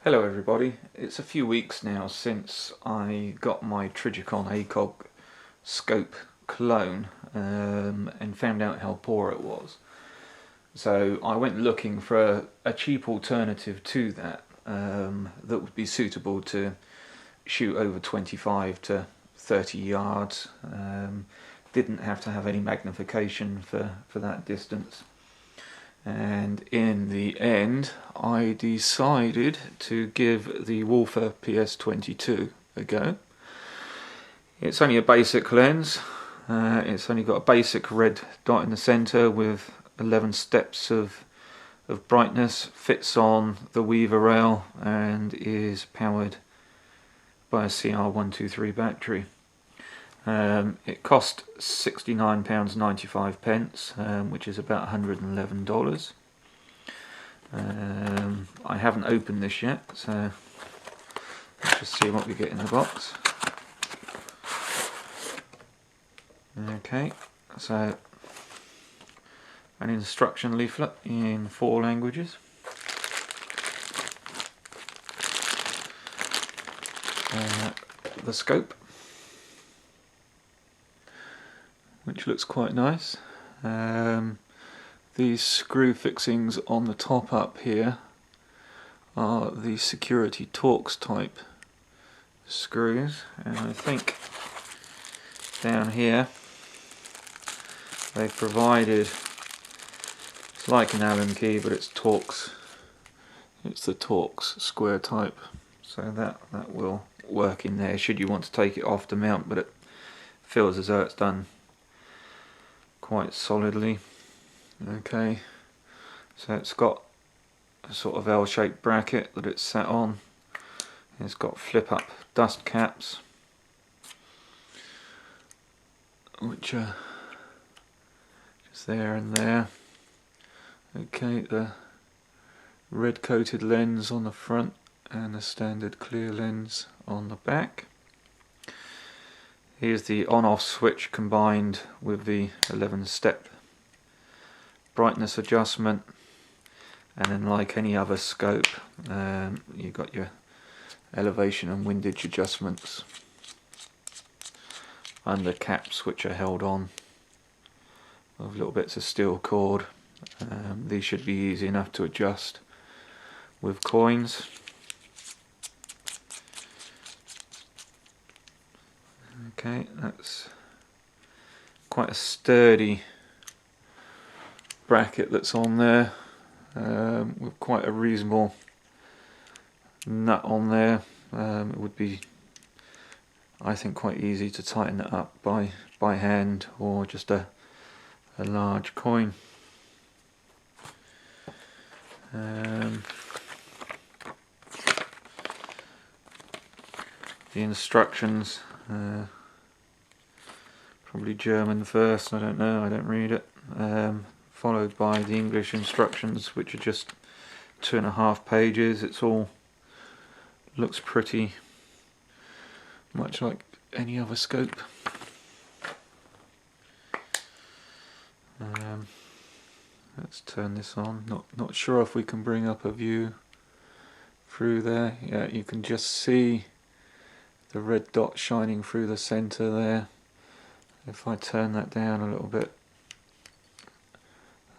Hello everybody, it's a few weeks now since I got my Trigicon ACOG scope clone and found out how poor it was. So I went looking for a cheap alternative to that that would be suitable to shoot over 25 to 30 yards. Didn't have to have any magnification for that distance. And in the end I decided to give the Walther PS22 a go. It's only a basic lens, it's only got a basic red dot in the centre with 11 steps of brightness, fits on the Weaver rail and is powered by a CR123 battery. It cost £69.95, which is about $111. I haven't opened this yet, so let's just see what we get in the box. Okay, so an instruction leaflet in 4 languages. The scope, which looks quite nice. These screw fixings on the top up here are the security Torx type screws, and I think down here they've provided, it's like an Allen key but it's Torx, it's the Torx square type, so that will work in there should you want to take it off to mount, but it feels as though it's done quite solidly. Okay, so it's got a sort of L-shaped bracket that it's sat on. It's got flip up dust caps which are just there and there. Okay, the red coated lens on the front and the standard clear lens on the back. Here's the on-off switch combined with the 11-step brightness adjustment, and then like any other scope you've got your elevation and windage adjustments under caps which are held on with little bits of steel cord. These should be easy enough to adjust with coins. Okay, that's quite a sturdy bracket that's on there, with quite a reasonable nut on there. It would be, I think, quite easy to tighten it up by hand or just a large coin. The instructions, probably German first, I don't know, I don't read it, followed by the English instructions which are just 2.5 pages. It's all looks pretty much like any other scope. Let's turn this on. Not sure if we can bring up a view through there. Yeah, you can just see the red dot shining through the center there. If I turn that down a little bit,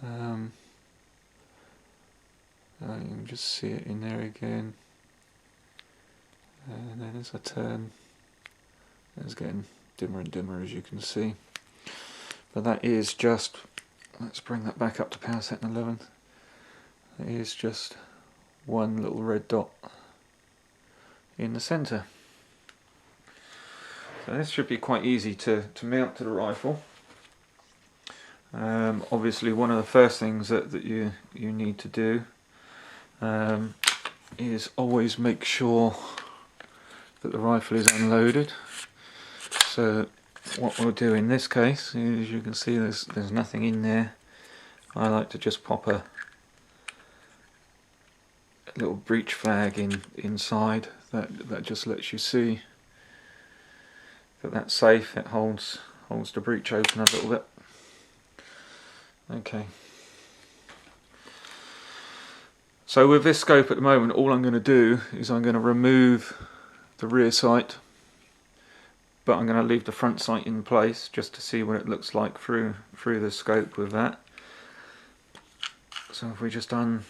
you can just see it in there again. And then as I turn, it's getting dimmer and dimmer, as you can see. But that is just, let's bring that back up to power setting 11. It is just one little red dot in the center. So this should be quite easy to mount to the rifle. Obviously one of the first things that you need to do is always make sure that the rifle is unloaded. So what we'll do in this case is, you can see there's nothing in there. I like to just pop a little breech flag inside that just lets you see that that's safe. It holds the breech open a little bit. Okay, So with this scope at the moment, all I'm going to do is I'm going to remove the rear sight, but I'm going to leave the front sight in place just to see what it looks like through the scope with that. So if we just unclip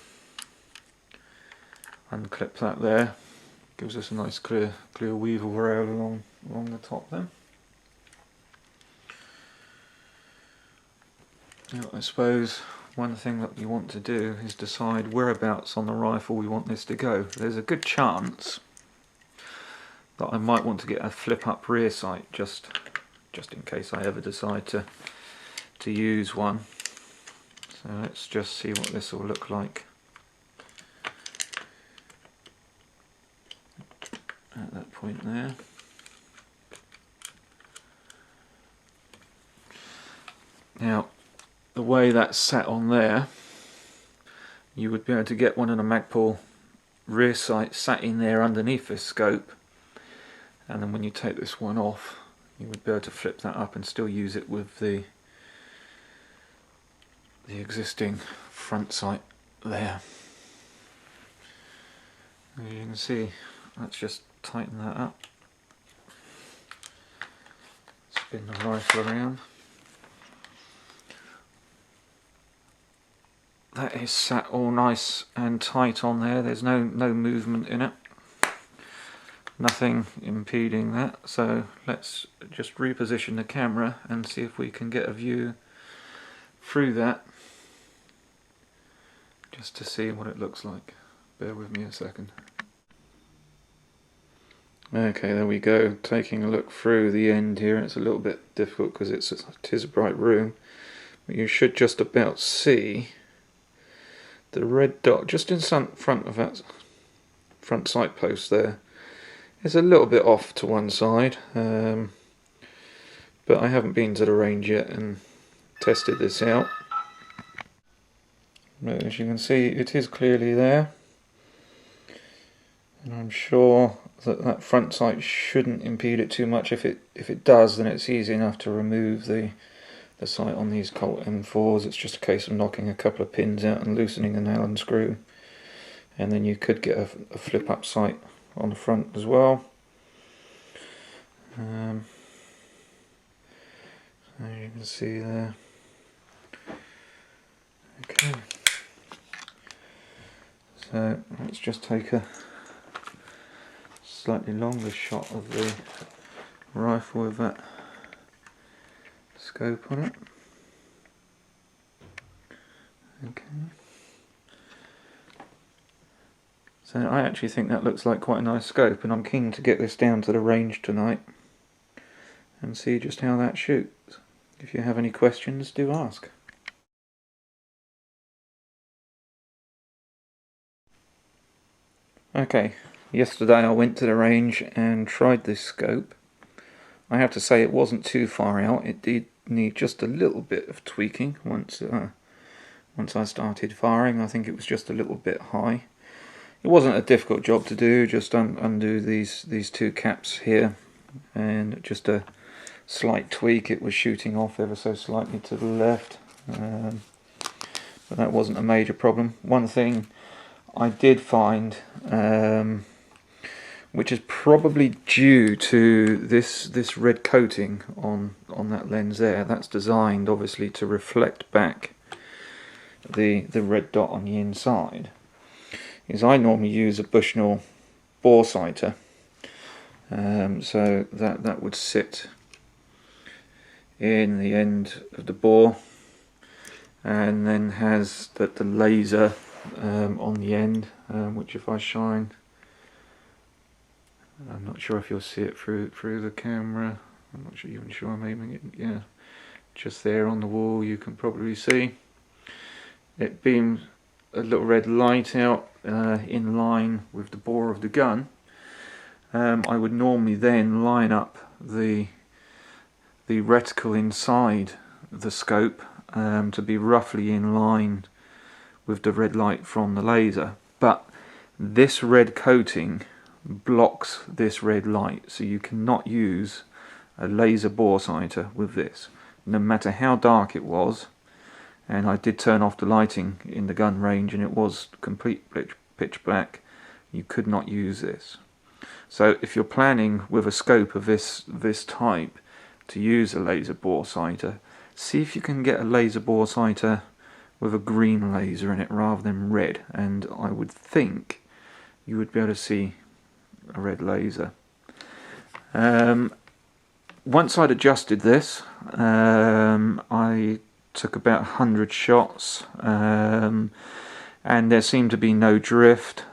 that there, gives us a nice clear weevil rail along the top there. Now, I suppose one thing that we want to do is decide whereabouts on the rifle we want this to go. There's a good chance that I might want to get a flip up rear sight just in case I ever decide to use one. So let's just see what this will look like at that point there. Now, the way that's sat on there, you would be able to get one of the Magpul rear sights sat in there underneath this scope, and then when you take this one off, you would be able to flip that up and still use it with the existing front sight there. As you can see, let's just tighten that up, spin the rifle around. That is sat all nice and tight on there. There's no movement in it, nothing impeding that. So let's just reposition the camera and see if we can get a view through that, just to see what it looks like. Bear with me a second. Okay, there we go, taking a look through the end here. It's a little bit difficult because it is a bright room, but you should just about see the red dot just in front of that front sight post there. It's a little bit off to one side, but I haven't been to the range yet and tested this out. But as you can see, it is clearly there, and I'm sure that front sight shouldn't impede it too much. If it does, then it's easy enough to remove the sight on these Colt M4s. It's just a case of knocking a couple of pins out and loosening an Allen screw, and then you could get a flip up sight on the front as well. As you can see there. Okay, so let's just take a slightly longer shot of the rifle with that scope on it. Okay, so I actually think that looks like quite a nice scope, and I'm keen to get this down to the range tonight and see just how that shoots. If you have any questions, do ask. Okay, yesterday I went to the range and tried this scope. I have to say it wasn't too far out. It did need just a little bit of tweaking once I started firing. I think it was just a little bit high. It wasn't a difficult job to do, just undo these two caps here, and just a slight tweak. It was shooting off ever so slightly to the left, but that wasn't a major problem. One thing I did find, which is probably due to this red coating on that lens there, that's designed obviously to reflect back the red dot on the inside, is I normally use a Bushnell bore sighter, so that would sit in the end of the bore, and then has the laser on the end, which if I shine, I'm not sure if you'll see it through the camera. I'm not even sure I'm aiming it. Yeah, just there on the wall you can probably see it beams a little red light out in line with the bore of the gun. I would normally then line up the reticle inside the scope to be roughly in line with the red light from the laser, but this red coating blocks this red light, so you cannot use a laser bore sighter with this. No matter how dark it was, and I did turn off the lighting in the gun range and it was complete pitch black. You could not use this. So if you're planning with a scope of this type to use a laser bore sighter, see if you can get a laser bore sighter with a green laser in it rather than red, and I would think you would be able to see a red laser. Once I'd adjusted this, I took about 100 shots, and there seemed to be no drift.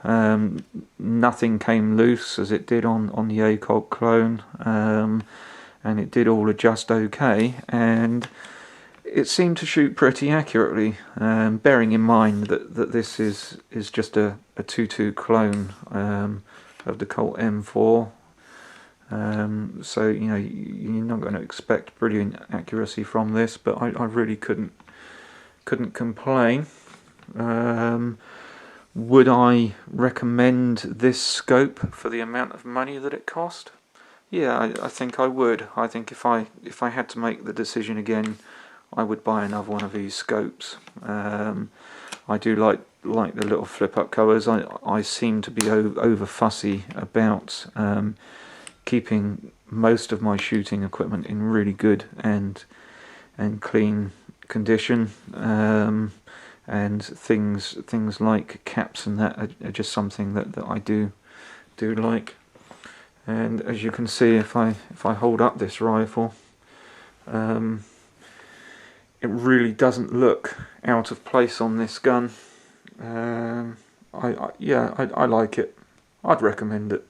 Nothing came loose as it did on the ACOG clone, and it did all adjust okay, and it seemed to shoot pretty accurately, bearing in mind that this is just a 2.2 clone of the Colt M4. So you know, you're not going to expect brilliant accuracy from this, but I really couldn't complain. Would I recommend this scope for the amount of money that it cost? Yeah, I think I would. I think if I had to make the decision again, I would buy another one of these scopes. I do like the little flip up covers. I seem to be over fussy about keeping most of my shooting equipment in really good and clean condition, and things like caps and that are just something that I do like. And as you can see, if I hold up this rifle, it really doesn't look out of place on this gun. I like it. I'd recommend it.